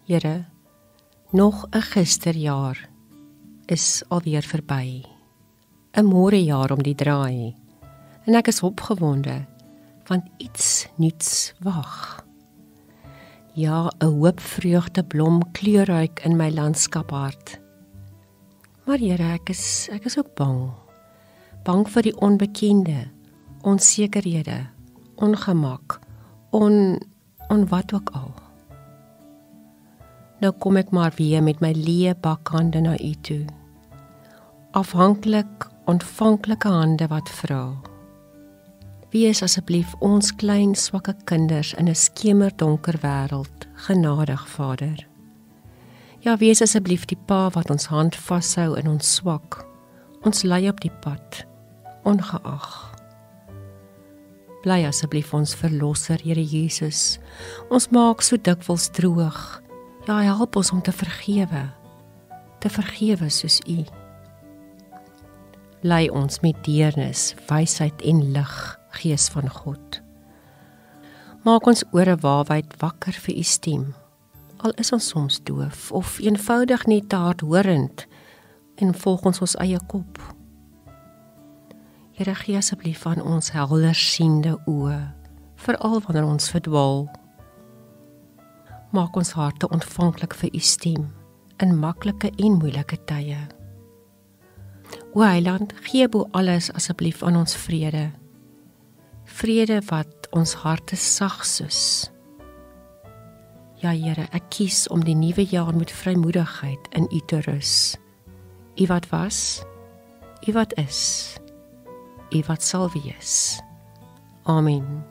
Here, nog 'n gisterjaar is alweer verby. 'n môre jaar om die draai. En ek is opgewonde, want iets nuuts wag. Ja, 'n hoop vreugdeblom kleurryk in my landskaphart. Maar Here, ek is ook bang. Bang vir die onbekende, onsekerhede, ongemak, on wat ook al. Nou kom ek maar weer met my leë bakhande na U toe. Afhanklik, ontvanklike hande wat vra. Wees asseblief ons klein swakke kinders in 'n skemerdonker wêreld, genadig Vader. Ja, wees asseblief die Pa wat ons hand vashou in ons swak, ons lei op die pad, ongeag. Bly asseblief ons verlosser, Here Jesus. Ons maak so dikwels droog. Ja, help ons om te vergewe soos U. Lei ons met deernis, wysheid en lig, Gees van God. Maak ons ore waawyd wakker vir U stem, al is ons soms doof, of eenvoudig net te hardhorend en volg ons eie kop. Here, gee asseblief aan ons helder siende oë, veral wanneer ons verdwaal. Maak ons harte ontvanklik vir U stem, in maklike en moeilike tye. O Heiland, gee bo alles asseblief aan ons vrede. Vrede wat ons harte sag soos. Ja Here, ek kies om die nuwe jaar met vrymoedigheid in U te rus. U wat was, U wat is, U wat sal wees. Amen.